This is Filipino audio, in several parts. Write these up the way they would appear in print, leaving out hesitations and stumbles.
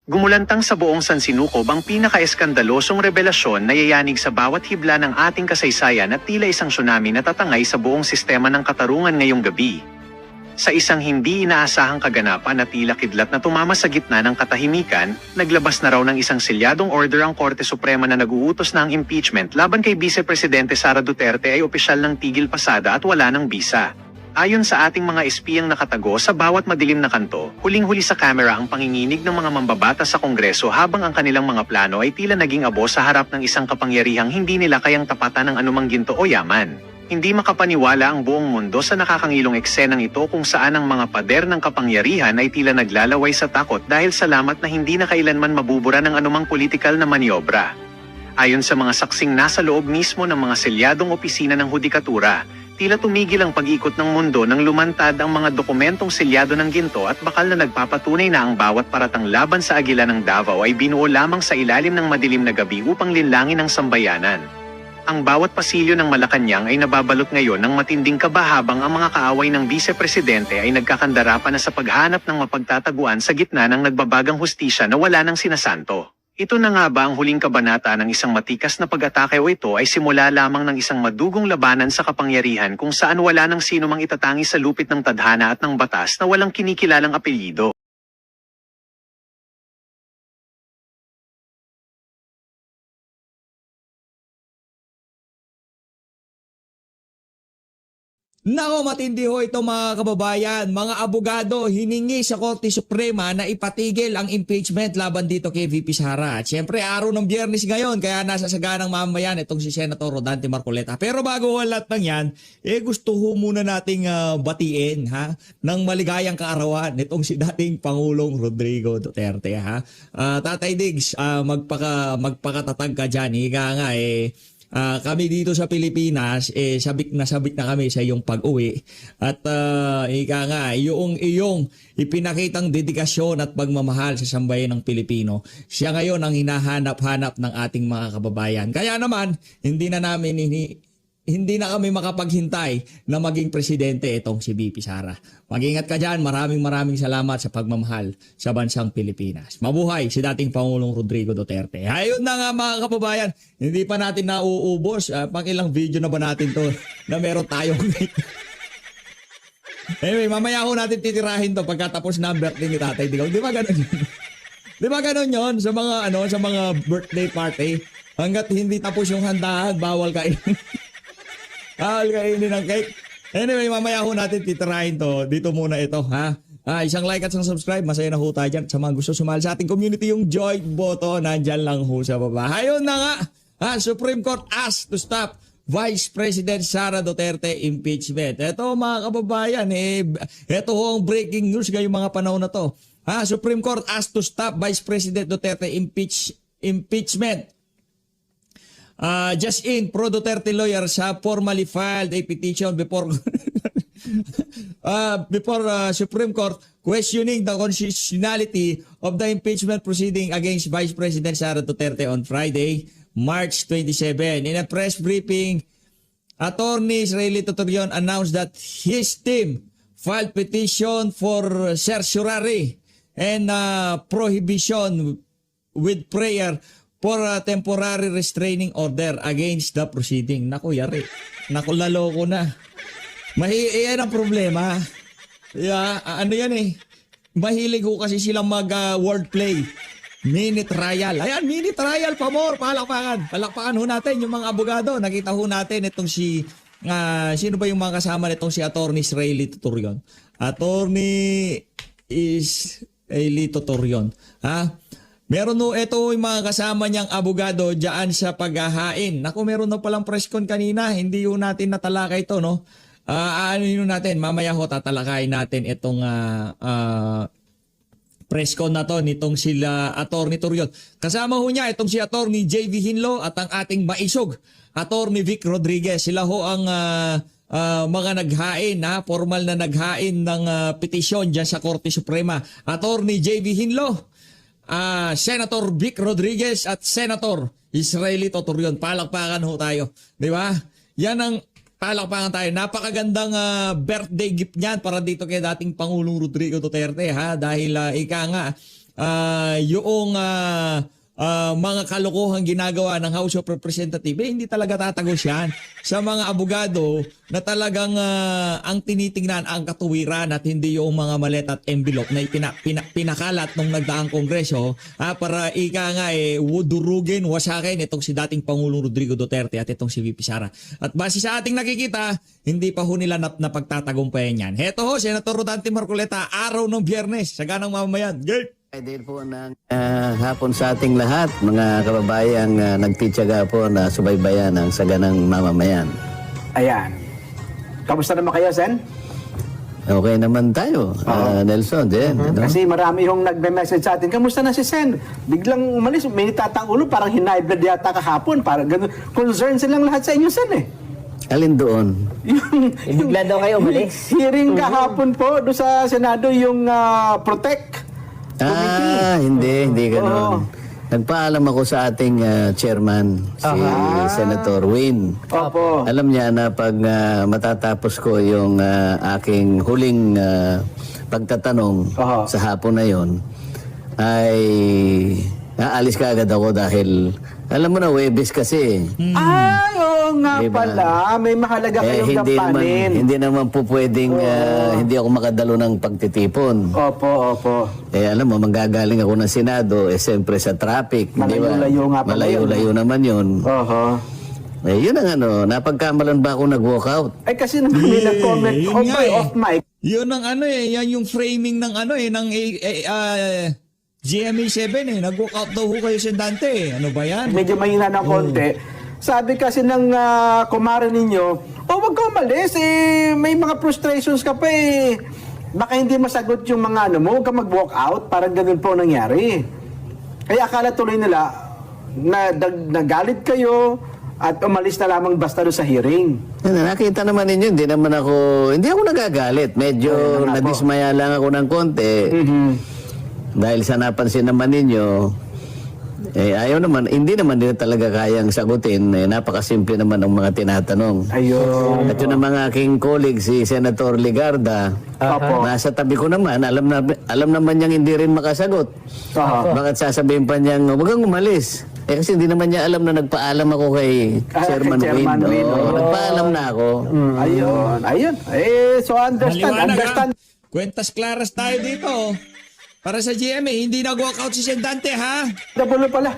Gumulantang sa buong sansinukob ang pinaka-eskandalosong revelasyon na yayanig sa bawat hibla ng ating kasaysayan at tila isang tsunami na tatangay sa buong sistema ng katarungan ngayong gabi. Sa isang hindi inaasahang kaganapan na tila kidlat na tumama sa gitna ng katahimikan, naglabas na raw ng isang selyadong order ang Korte Suprema na nag-uutos na ang impeachment laban kay Vice Presidente Sara Duterte ay opisyal ng tigil pasada at wala ng bisa. Ayon sa ating mga espiyang nakatago sa bawat madilim na kanto, huling-huli sa kamera ang panginginig ng mga mambabatas sa Kongreso habang ang kanilang mga plano ay tila naging abo sa harap ng isang kapangyarihang hindi nila kayang tapatan ng anumang ginto o yaman. Hindi makapaniwala ang buong mundo sa nakakangilong eksenang ito kung saan ang mga pader ng kapangyarihan ay tila naglalaway sa takot dahil salamat na hindi na kailanman mabubura ng anumang politikal na maniobra. Ayon sa mga saksing nasa loob mismo ng mga selyadong opisina ng hudikatura, tila tumigil ang pag-ikot ng mundo nang lumantad ang mga dokumentong selyado ng ginto at bakal na nagpapatunay na ang bawat paratang laban sa Agila ng Davao ay binuo lamang sa ilalim ng madilim na gabi upang linlangin ang sambayanan. Ang bawat pasilyo ng Malacanang ay nababalot ngayon ng matinding kaba habang ang mga kaaway ng Vice Presidente ay nagkakandara pa na sa paghanap ng mapagtataguan sa gitna ng nagbabagang hustisya na wala ng sinasanto. Ito na nga ba ang huling kabanata ng isang matikas na pag-atake o ito ay simula lamang ng isang madugong labanan sa kapangyarihan kung saan wala ng sino mang itatangi sa lupit ng tadhana at ng batas na walang kinikilalang apelyido. Nako, matindi ho ito mga kababayan. Mga abogado hiningi sa Korte Suprema na ipatigil ang impeachment laban dito kay VP Sara. At syempre araw ng Biyernes ngayon kaya nasa saganang mamayan itong si Senator Rodante Marcoleta. Pero bago ang lahat ng yan, gusto ho muna nating batiin ng maligayang kaarawan nitong si dating Pangulong Rodrigo Duterte. Tatay Diggs, magpakatatag ka dyan. Higa nga kami dito sa Pilipinas, sabik na kami sa iyong pag-uwi. At ika nga, iyong ipinakitang dedikasyon at pagmamahal sa sambayan ng Pilipino, siya ngayon ang hinahanap-hanap ng ating mga kababayan. Kaya naman, hindi na kami makapaghintay na maging presidente itong si VP Sara. Mag-ingat ka dyan. Maraming salamat sa pagmamahal sa bansang Pilipinas. Mabuhay si dating Pangulong Rodrigo Duterte. Ayun na nga mga kababayan, hindi pa natin nauubos. Pang ilang video na ba natin to na meron tayong Anyway, mamaya ko natin titirahin to pagkatapos ng birthday ni Tatay Digaw. Di ba ganun yun? Di ba ganun yun sa mga birthday party? Hanggat hindi tapos yung handahan, bawal kainin. Kainin ng cake. Anyway, mamaya ho natin titirahin to. Dito muna ito, isang like at isang subscribe. Masaya na ho tayo dyan. Sa mga gusto sumali sa ating community, yung join button, nandyan lang ho sa baba. Ayun na nga, Supreme Court asked to stop Vice President Sara Duterte impeachment. Ito mga kababayan, ito ho ang breaking news ngayong mga panahon na to. Supreme Court asked to stop Vice President Duterte impeachment. Just in, pro-Duterte lawyers have formally filed a petition before Supreme Court questioning the constitutionality of the impeachment proceeding against Vice President Sara Duterte on Friday, March 27. In a press briefing, Attorney Israeli Tutorion announced that his team filed petition for certiorari and prohibition with prayer for a temporary restraining order against the proceeding. Naku, yari. Naku, laloko na. Yan ang problema. Ano yan Mahilig ko kasi silang mag-wordplay. Mini trial. Ayan, mini trial, pamor. Palakpakan. Palakpakan ho natin yung mga abogado. Nakita ho natin itong sino ba yung mga kasama nitong si Attorney Israeli Tutorion? Attorney Israeli Tutorion. Meron ito yung mga kasama niyang abogado diyan sa paghahain. Naku, meron na palang press con kanina. Hindi yun natin natalakay ito, no? Ano yun natin? Mamaya ho tatalakay natin itong press con na to nitong sila Attorney Turion. Kasama ho niya itong si Attorney JV Hinlo at ang ating maisog, Attorney Vic Rodriguez. Sila ho ang mga naghain, formal na naghain ng petisyon diyan sa Korte Suprema. Attorney JV Hinlo, Senator Vic Rodriguez at Senator Israeli Tutorion. Palakpakan ho tayo. Di ba? Yan ang palakpakan tayo. Napakagandang birthday gift niyan para dito kay dating Pangulong Rodrigo Duterte. Dahil ika nga, yung mga kalokohan ginagawa ng House of Representatives, hindi talaga tatagos yan sa mga abogado na talagang ang tinitingnan ang katuwiran at hindi yung mga malet at envelope na pinakalat nung nagdaang kongreso para durugin, wasakin itong si dating Pangulong Rodrigo Duterte at itong si VP Sara. At base sa ating nakikita, hindi pa ho nila napagtatagumpayan yan. Heto ho, Senator Rodante Marcoleta, araw ng Biyernes, saganang mamamayan. Gert! Idol po ng hapon sa ating lahat, mga kababayang nagtityaga po na subaybayan ang saganang mamamayan. Ayan. Kamusta naman kayo, Sen? Okay naman tayo, Nelson. Din, ano? Kasi marami yung nagme-message sa atin, kamusta na si Sen? Biglang umalis, may nitatang ulo, parang hiniblad yata kahapon. Parang ganun. Concerned silang lahat sa inyo, Sen eh. Alin doon? Bigla daw kayo umalis. Hearing kahapon po doon sa Senado yung Protect Committee. Hindi ganoon. Nagpaalam ako sa ating chairman, si Senator Win. Opo. Alam niya na pag matatapos ko yung aking huling pagtatanong sa hapon na yon, ay aalis ka agad ako dahil alam mo na, Webes kasi. Ay, oo nga Diba? pala. May mahalaga kayong gampanin. Hindi naman po pwedeng hindi ako makadalo ng pagtitipon. Opo. Alam mo, manggagaling ako ng Senado, siyempre sa traffic. Malayo-layo nga pala yun. Malayo-layo naman yun. Oho. Yun ang napagkamalan ba ako nag-walkout? Ay kasi naman may nag-comment yun off nga by eh. off mic. Yun ang yan yung framing ng ng GMA7 nag-walk out daw ho kayo si Dante. Ano ba yan? Medyo mahina ng konti. Sabi kasi ng kumare ninyo, wag ka umalis, may mga frustrations ka pa eh. Baka hindi masagot yung mga huwag ka mag-walk out, parang ganun po nangyari. Kaya akala tuloy nila na nagalit kayo at umalis na lamang basta doon sa hearing. Nakita naman ninyo, hindi ako nagagalit. Medyo nadismaya lang ako ng konti. Dahil sa napansin naman ninyo, ayaw naman, hindi naman nila talaga kayang sagutin. Napakasimple naman ng mga tinatanong. Ayun. At yun ang mga aking colleague, si Senator Ligarda, nasa tabi ko naman, alam naman niyang hindi rin makasagot. Bakit sasabihin pa niyang, huwag kang umalis? Kasi hindi naman niya alam na nagpaalam ako kay Chairman Win. Nagpaalam na ako. Ayun. So understand. Kwentas klaras tayo dito. Para sa GMA, hindi nag-walkout si Sendante, ha? Nabulo pala.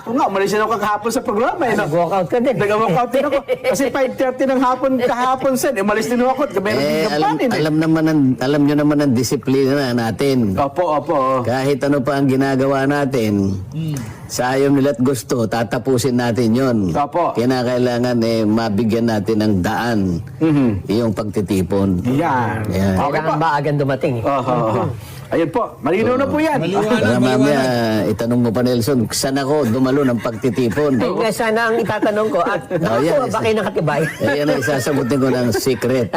Ako nga, umalis na ako kahapon sa programa. Nag-walkout ka din. Nag-walkout din ako. Kasi 5:30 ng hapon kahapon, Sen. Umalis din ako. Alam nyo naman ang disiplina natin. Opo. Kahit ano pa ang ginagawa natin, sa ayaw nila at gusto, tatapusin natin yon. Opo. Kinakailangan mabigyan natin ng daan yung pagtitipon. Yan. Yan. Okay Kailangan po. ba agad dumating? Ayun po. Malinaw na po yan. Para mamaya, itanong mo pa Nelson, saan ako dumalo ng pagtitipon? Ay, nga sana ang itatanong ko. At yan, ba kayo nakatibay? Yan ang isasagutin ko ng secret.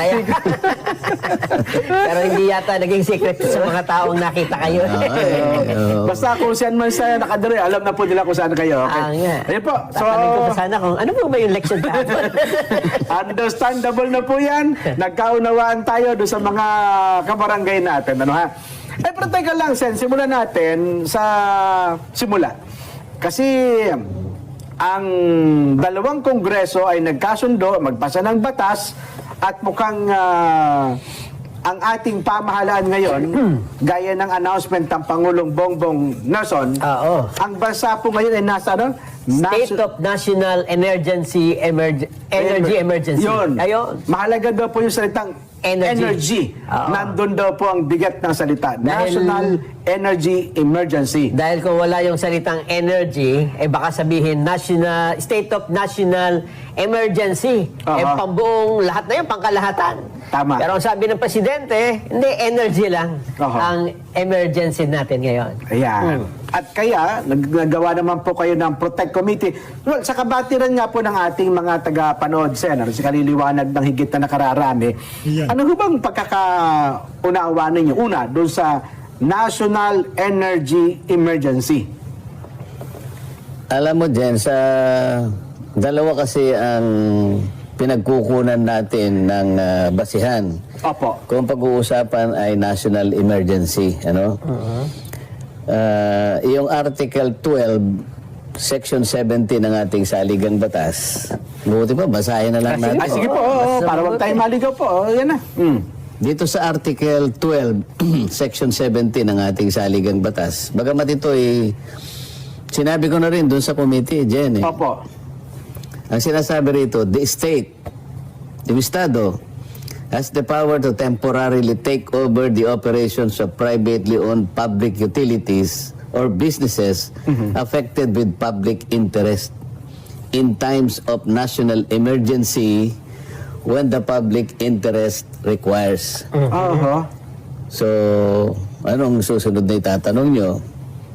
Pero hindi yata naging secret sa mga taong nakita kayo. Basta kung saan man sa nakadiri, alam na po nila kung saan kayo. Okay? Nga. Ayun po. So, Tatanong ko pa sana kung ano po ba yung leksyon kahapon? understandable na po yan. Nagkaunawaan tayo doon sa mga kabarangay natin. Ano ha? Pero teka lang, Sen. Simulan natin sa simula. Kasi ang dalawang kongreso ay nagkasundo, magpasa ng batas at mukhang ang ating pamahalaan ngayon, gaya ng announcement ng Pangulong Bongbong Nelson, ang bansa po ngayon ay nasa State of National Energy Emergency. Yun. Ayun. Mahalaga daw po yung salitang energy. Nandun daw po ang bigat ng salita. National Energy Emergency. Dahil kung wala yung salitang energy, baka sabihin State of National Emergency. Pambuong lahat na yun, pangkalahatan. Tama. Pero ang sabi ng Presidente, hindi, energy lang ang emergency natin ngayon. Ayan. At kaya, nagawa naman po kayo ng Protect Committee. Well, sa kabatiran nga po ng ating mga taga-panood, Sen, sa kaliliwanag ng higit na nakararami, ano ho bang pagkakaunawaan ninyo? Una, doon sa National Energy Emergency. Alam mo, Jen, sa dalawa kasi ang pinagkukunan natin ng basihan. Opo. Kung pag-uusapan ay national emergency, ano? yung Article 12, Section 17 ng ating saligang batas. Buti pa, basahin na lang natin. Ay, sige po, para wag tayo maligaw po. Yan na. Dito sa Article 12, Section 17 ng ating saligang batas. Bagamat ito sinabi ko na rin doon sa committee, Jen. Opo. Ang sinasabi rito, the state, yung Estado, has the power to temporarily take over the operations of privately owned public utilities or businesses affected with public interest in times of national emergency when the public interest requires. So, anong susunod na itatanong nyo?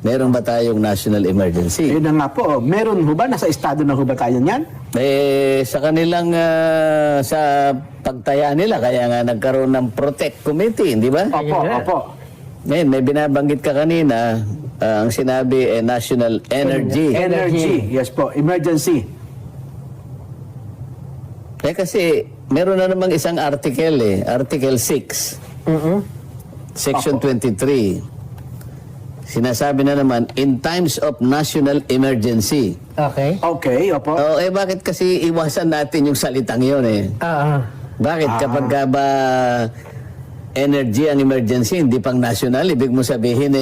Meron ba tayong national emergency? Yun na nga po. Meron ho ba? Nasa estado na ho ba tayo niyan? Sa kanilang sa pagtaya nila, kaya nga nagkaroon ng Protect Committee, di ba? Opo, opo. Ngayon, may binabanggit ka kanina, ang sinabi National Energy. Energy. Yes po. Emergency. Kasi meron na namang isang article Article 6. Section 23. Sinasabi na naman, in times of national emergency. Okay. Okay, opo. Bakit kasi iwasan natin yung salitang yun Bakit? Kapag ka ba energy ang emergency, hindi pang national, ibig mo sabihin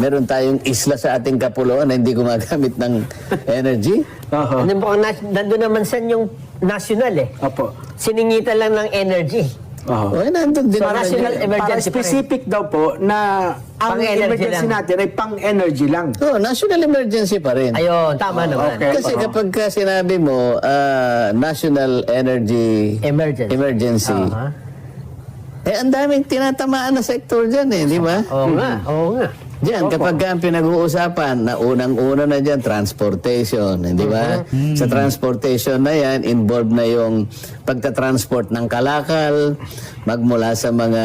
meron tayong isla sa ating kapuluan na hindi gumagamit ng energy? Ano po ang nandun naman sa yung national Opo. Siningitan lang ng energy. Nandun din So, naman national yun. emergency Para pa rin. specific daw po na ang Pang-energy emergency lang. natin ay pang-energy lang. National emergency pa rin. Ayun, tama naman. okay. Kasi kapag ka sinabi mo, national energy Emergency. ang daming tinatamaan na sektor dyan di ba? Oo nga, oo nga. Diyan, kapag ka ang pinag-uusapan, na unang-una na dyan, transportation, di ba? Sa transportation na yan, involved na yung pagta-transport ng kalakal, magmula sa mga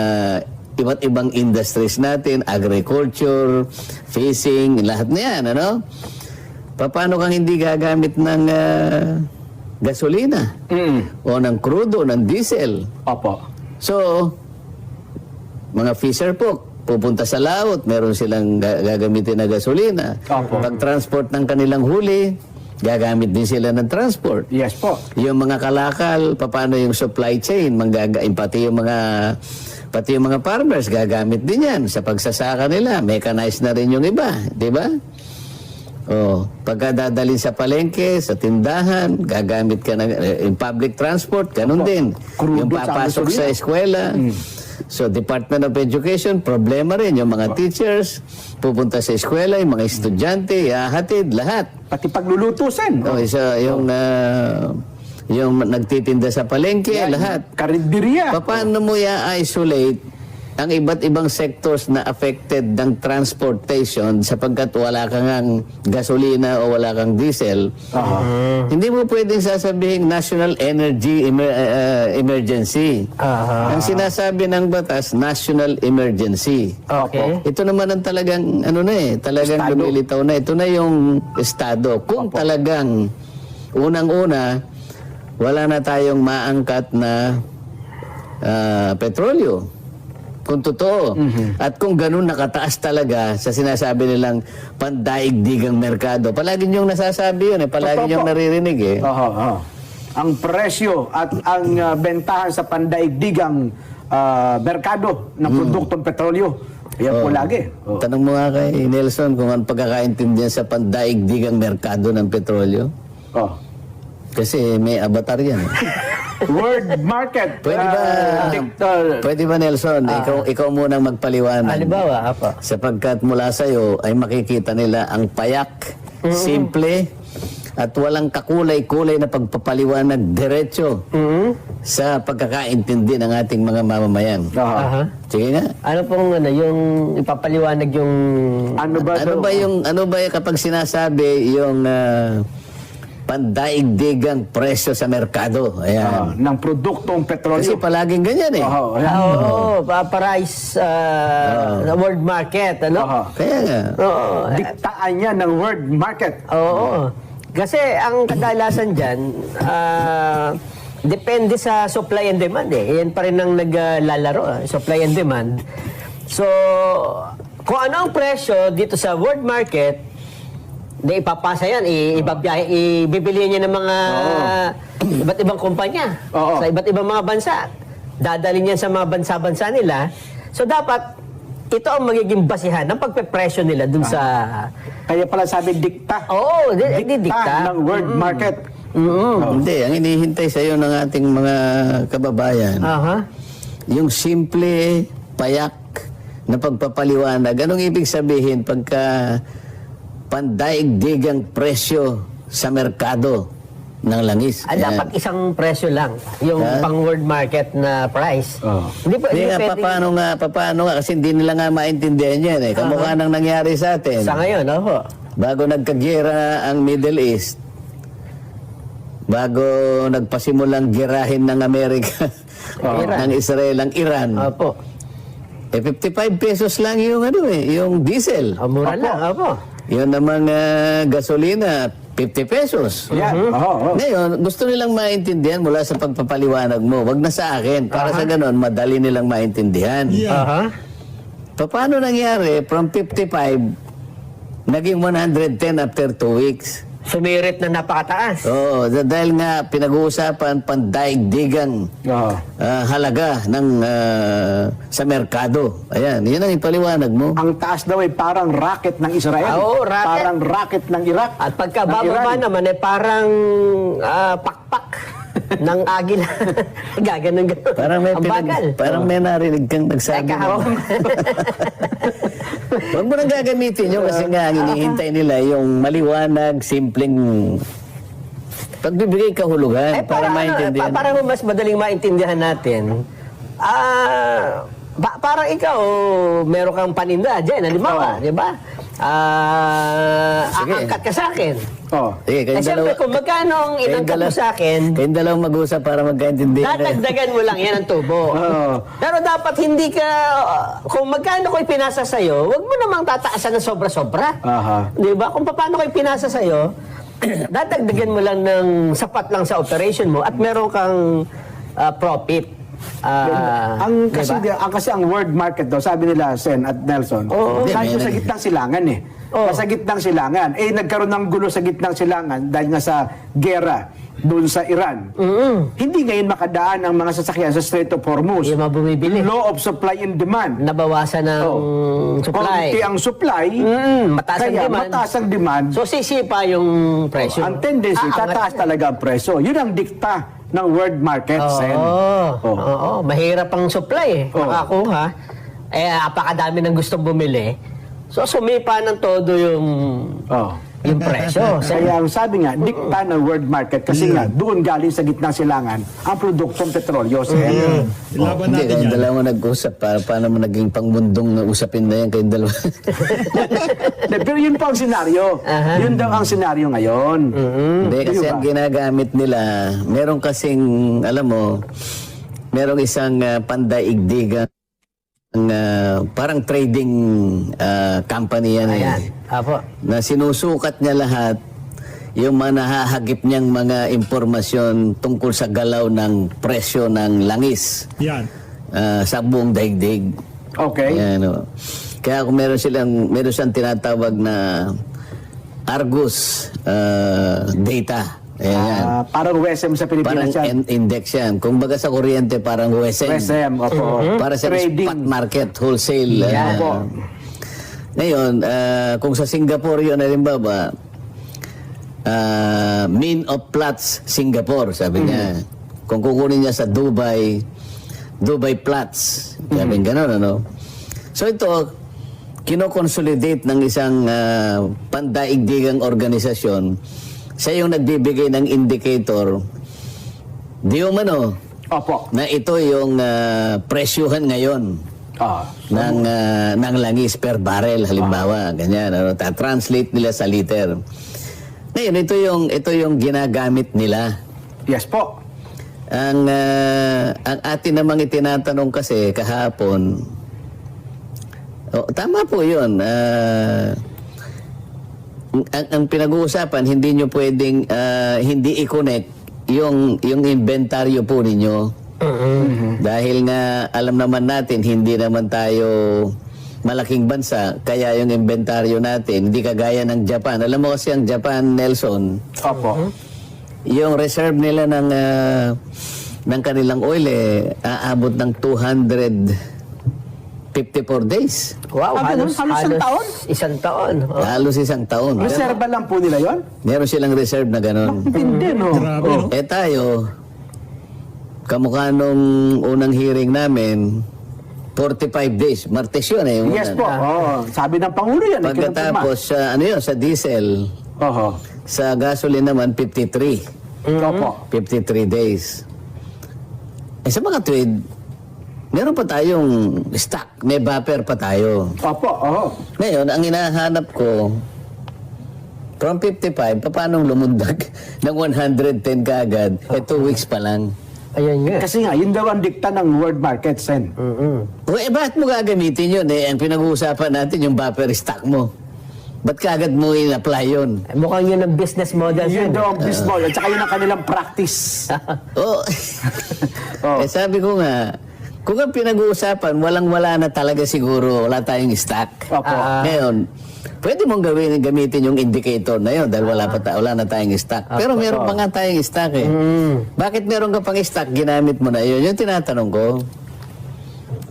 iba't ibang industries natin, agriculture, fishing, lahat na yan, Paano kang hindi gagamit ng gasolina? O ng crudo, ng diesel? Opo. So, mga fisher folk, pupunta sa laot, meron silang gagamitin na gasolina. Opo. Pag-transport ng kanilang huli, gagamit din sila ng transport. Yes po. Yung mga kalakal, paano yung supply chain, pati yung mga farmers, gagamit din yan sa pagsasaka nila. Mechanized na rin yung iba, di ba? Pagka dadalhin sa palengke, sa tindahan, gagamit ka ng public transport, ganun din. Crudo Yung tsaka papasok sa gasolina. eskwela. So, Department of Education, problema rin. Yung mga teachers, pupunta sa eskwela, yung mga estudyante, hatid, lahat. Pati paglulutusin. Yung nagtitinda sa palengke, lahat. Karinderya. Paano mo i-isolate ang iba't ibang sectors na affected ng transportation sapagkat wala kang gasolina o wala kang diesel? Hindi mo pwedeng sasabihin national energy emergency. Ang sinasabi ng batas, national emergency. Okay. Ito naman ang talagang talagang Estado. lumilitaw na. Ito na yung estado. Kung talagang unang-una wala na tayong maangkat na petrolyo. Kung totoo. At kung ganun nakataas talaga sa sinasabi nilang pandaigdigang merkado. Palagi niyong nasasabi yun Palagi Totoo niyong po. naririnig Ang presyo at ang bentahan sa pandaigdigang merkado ng produktong petrolyo. Yan po lagi. Tanong mo nga kay Nelson kung ano pagkakaintindihan sa pandaigdigang merkado ng petrolyo. Kasi may avatar yan. World market. Pwede ba Nelson, ikaw munang magpaliwanag. Halimbawa, apa. Sapagkat mula sa'yo ay makikita nila ang payak, simple, at walang kakulay-kulay na pagpapaliwanag diretso sa pagkakaintindi ng ating mga mamamayan. Sige nga. Ano pong yung ipapaliwanag yung Ano ba yung kapag sinasabi yung pandaigdigang presyo sa merkado? Ayan. ng produktong petrolyo. Kasi palaging ganyan price na world market, Kaya nga. Diktaan niya ng world market. Oo. Kasi ang kadalasan dyan, depende sa supply and demand Yan pa rin ang naglalaro, supply and demand. So, kung ano ang presyo dito sa world market, di ipapasa yan, ibibili niya ng mga iba't ibang kumpanya Oo. sa iba't ibang mga bansa. Dadalhin yan sa mga bansa-bansa nila. So dapat, ito ang magiging basihan ng pagpepresyo nila dun sa... Kaya pala sabi dikta. Oo, di dikta. ng world market. Hindi, ang hinihintay sa iyo ng ating mga kababayan, Aha. yung simple, payak na pagpapaliwanag. Anong ibig sabihin pagka pandaigdigang presyo sa merkado ng langis? Ah, dapat isang presyo lang, yung pang world market na price. Oo. Hindi pa, Hindi nga, paano nga, kasi hindi nila nga maintindihan yan eh. Kamukha nang nangyari sa atin. Sa ngayon, opo. Bago nagkagira ang Middle East, bago nagpasimulang girahin ng Amerika, ng Israel ang Iran, Opo. 55 pesos lang yung yung diesel. Mura lang, opo. Yun namang gasolina, 50 pesos. Yan. Oo. Ngayon, gusto nilang maintindihan mula sa pagpapaliwanag mo. Wag na sa akin. Para sa ganon, madali nilang maintindihan. Aha. Paano nangyari from 55 naging 110 after 2 weeks? Sumirit na napakataas. Oo, dahil nga pinag-uusapan pandaigdigang Oo. halaga ng sa merkado. Ayan, yun ang ipaliwanag mo. Ang taas daw ay parang rocket ng Israel. Oo, rocket. Parang rocket ng Iraq. At pagka ng bababa Iran. naman, parang pakpak ng agila. Gaganon. Parang may, Ang bagal. parang may narinig kang nagsabi. Teka, na- Huwag mo nang gagamitin yun kasi nga ang hinihintay nila yung maliwanag, simpleng pagbibigay kahulugan para maintindihan. Para mas madaling maintindihan natin, parang ikaw, meron kang paninda dyan, halimbawa, di ba? Sige. Angkat ka sa akin. Oo. Sige, Eh, siyempre, kung magkano ang inangkat mo sa akin, kayong dalawang mag-usap para magkaintindihan. dadagdagan mo lang yan ang tubo. Oo. Pero dapat hindi ka, kung magkano ko ipinasa sa'yo, huwag mo namang tataasan ng sobra-sobra. Aha. Di ba? Kung paano ko ipinasa sa'yo, dadagdagan mo lang ng sapat lang sa operation mo at meron kang profit. Kasi ang world market daw, sabi nila Sen at Nelson, medyo sa gitnang silangan eh. Sa gitnang silangan. Nagkaroon ng gulo sa gitnang silangan dahil nga sa gera doon sa Iran. Hindi ngayon makadaan ang mga sasakyan sa Strait of Hormuz. Yung mga bumibili. Law of supply and demand. Nabawasan ng supply. Konti ang supply, mataas ang kaya demand. mataas ang demand. So sisipa yung presyo. Ang tendency, tataas talaga ang presyo. Yun ang dikta ng world market, Sen. Oo, mahirap ang supply eh. Makakuha. Apakadami ng gustong bumili. So sumipa ng todo yung presyo. Kaya ang sabi nga, dikta ng world market kasi nga doon galing sa gitnang silangan ang produktong petrolyo. Sen. Laban Hindi, natin kayong yan. dalawa nag-usap. Paano mo naging pangmundong na usapin na yan kayong dalawa? Pero yun pa ang senaryo. Yun daw ang senaryo ngayon. Hindi, kasi Di ba? ang ginagamit nila, meron kasing, alam mo, merong isang pandaigdigan, parang trading company yan Ayan. eh, Apo. na sinusukat niya lahat yung mga nahahagip niyang mga impormasyon tungkol sa galaw ng presyo ng langis Yan. sa buong daigdig. Okay. Ayan, o. Kaya kung meron siyang tinatawag na Argus data. Ayan, yan. Parang WSM sa Parang Pilipinas yan. index yan. Kung baga sa kuryente, parang WSM. WSM, opo. Para sa Trading. spot market, wholesale. Yan. Opo. Ngayon, kung sa Singapore yun, halimbawa, mean of plots Singapore, sabi niya. Kung kukunin niya sa Dubai plots. Sabi gano'n, ano? So ito, kinoconsolidate ng isang pandaigdigang organisasyon. Siya yung nagbibigay ng indicator, di umano, Opo. na ito yung presyuhan ngayon ng langis per barrel, halimbawa, ganyan, ano, translate nila sa liter. Ngayon, ito yung ginagamit nila. Yes po. Ang atin namang itinatanong kasi kahapon, tama po yun. Ang pinag-uusapan, hindi nyo pwedeng hindi i-connect yung inventaryo po ninyo. Dahil nga alam naman natin, hindi naman tayo malaking bansa, kaya yung inventaryo natin, hindi kagaya ng Japan. Alam mo kasi ang Japan, Nelson, Opo. yung reserve nila ng kanilang oil aabot ng 254 days. Wow, Ganun? Halos isang taon? Isang taon. Oh. Halos isang taon. Reserva lang po nila yon? Meron silang reserve na ganun. Hindi, no? Grabe, no? Tayo, kamukha nung unang hearing namin, 45 days. Martes yun yung Yes una. po. Sabi ng Pangulo yan. Pagkatapos, sa diesel, Oho. sa gasoline naman, 53. Opo. 53 days. Sa mga tweed, meron pa tayong stock. May buffer pa tayo. Opo. Oho. Ngayon, ang hinahanap ko, from 55, paano lumundag ng 110 kaagad? 2 weeks pa lang. Ayan nga. Kasi nga, yun daw ang dikta ng world market, Sen. O bakit mo gagamitin yun? Ang pinag-uusapan natin yung buffer stock mo. Ba't kaagad mo in-apply yun? Mukhang yun ang business model. Yun yan. daw ang business model. At saka yun ang kanilang practice. Oh. Sabi ko nga, kung ang pinag-uusapan, walang-wala na talaga siguro, wala tayong stock. Opo. Ngayon, pwede mong gamitin yung indicator na yun dahil wala na tayong stock. Pero meron pa nga tayong stock eh. Bakit meron ka pang stock, ginamit mo na yun? Yung tinatanong ko.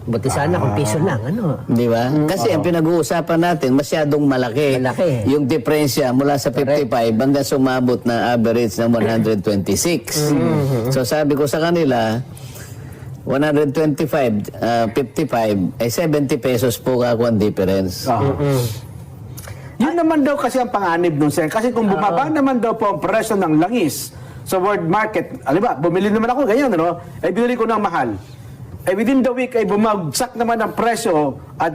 Buti sana kung piso lang, ano? Di ba? Kasi ang pinag-uusapan natin, masyadong malaki. Malaki. Yung diferensya mula sa 55 hanggang sumabot na average ng 126. So sabi ko sa kanila, 125, 55, ay 70 pesos po ako ang difference. Yun naman daw kasi ang panganib nun, Sen. Kasi kung bumaba naman daw po ang presyo ng langis sa world market, alam ba, bumili naman ako ganyan, ano? Ay binili ko ng mahal. Ay within the week ay bumagsak naman ang presyo at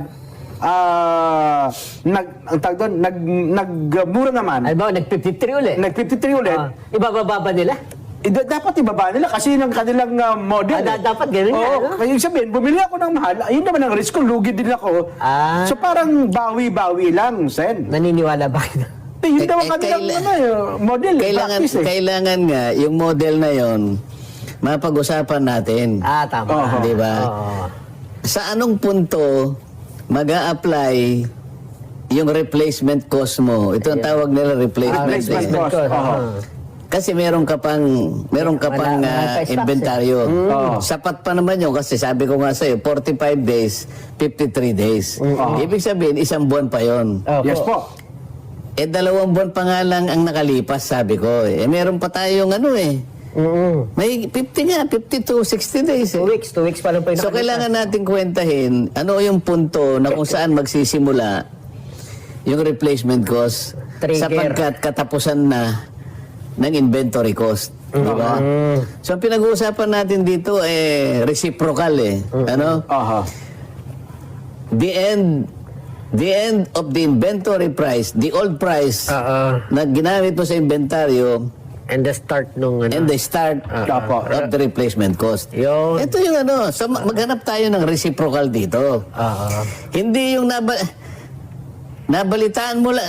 nagmura naman. Ano ba, nag-53 ulit? Nag-53 ulit. Ibababa ba nila? Dapat ibaba nila kasi ng kanilang model. Dapat ganun nga, Oo, no? kaya yung sabihin, bumili ako ng mahal, ayun naman ang risk ko, lugi din ako. So parang bawi-bawi lang, Sen. Naniniwala ba kayo? Yun daw ang kanilang model, practice eh. Kailangan nga, yung model na yon mapag-usapan natin. Tama. Di ba? Sa anong punto mag-a-apply yung replacement cost mo? Ito ang tawag nila replacement Replacement cost. Kasi meron ka pang Wala pa stocks, inventaryo. Sapat pa naman yun kasi sabi ko nga sa'yo, 45 days, 53 days. Ibig sabihin, isang buwan pa yon. Yes po. 2 buwan pa nga lang ang nakalipas, sabi ko. Meron pa tayong may 50 nga, 52, 60 days. 2 weeks pa lang po yung So, kailangan natin kwentahin ano yung punto na kung saan magsisimula yung replacement cost sapagkat katapusan na ng inventory cost. Di ba? So, ang pinag-uusapan natin dito reciprocal Ano? The end of the inventory price, the old price na ginamit mo sa inventaryo, And the start nung and the start of the replacement cost. Yun. Ito yung so maghanap tayo ng reciprocal dito. Hindi yung nabalitaan mo lang,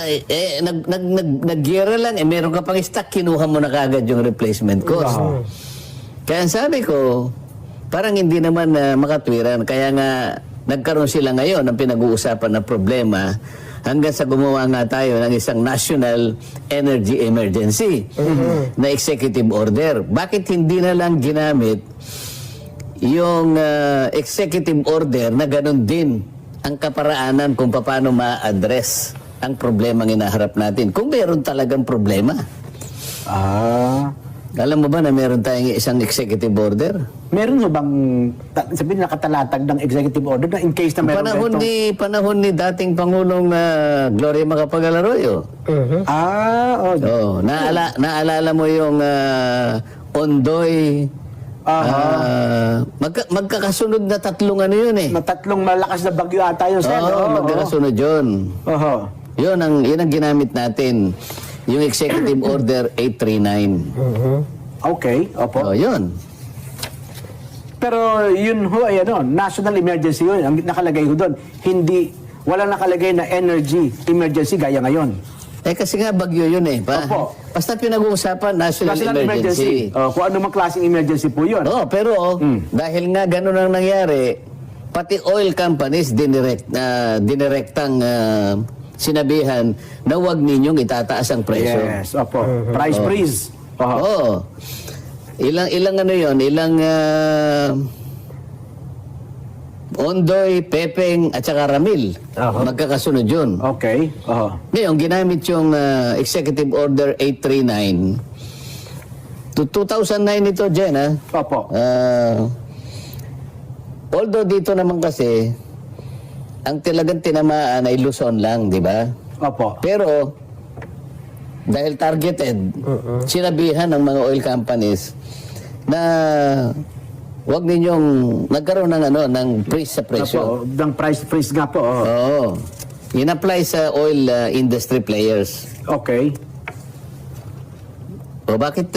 nag-gira lang, meron ka pang stock, kinuha mo na kagad yung replacement cost. Kaya sabi ko, parang hindi naman makatwiran. Kaya nga, nagkaroon sila ngayon ng pinag-uusapan na problema hanggang sa gumawa nga tayo ng isang National Energy Emergency na executive order. Bakit hindi na lang ginamit yung executive order na ganun din ang kaparaanan kung paano ma-address ang problema ng hinaharap natin? Kung meron talagang problema. Alam mo ba na meron tayong isang executive order? Meron nyo bang, sabihin nakatalatag ng executive order na in case na meron Panahon ni dating Pangulong Gloria Macapagal-Arroyo. Naalala mo yung Ondoy, magkakasunod na tatlong yun na tatlong malakas na bagyo ata yun, Sen. Magkakasunod yun. Yun ang ginamit natin. Yung Executive Order 839. Okay, opo. Yun. Pero yun ho ay national emergency yun. Ang nakalagay ho doon. Wala nakalagay na energy emergency gaya ngayon. Kasi nga bagyo yun Opo. Basta pinag-uusapan, national emergency. Kung ano mang klaseng emergency po yun. Pero dahil nga ganun ang nangyari, pati oil companies dinirektang sinabihan na huwag ninyong itataas ang presyo. Yes, opo. Price freeze. Oho. Oo. Ilang ano yon, ilang Ondoy, Pepeng at saka Ramil. Magkakasunod yun. Okay. Oho. Ngayon, ginamit yung Executive Order 839. To 2009 ito, Jen, ha? Opo. Although dito naman kasi, ang talagang tinamaan ay Luzon lang, di ba? Opo. Pero, dahil targeted, sinabihan ng mga oil companies na wag ninyong nagkaroon ng ng freeze sa presyo. Opo. Ng price freeze nga po. Oho. Oo. In-apply sa oil industry players. Okay. O bakit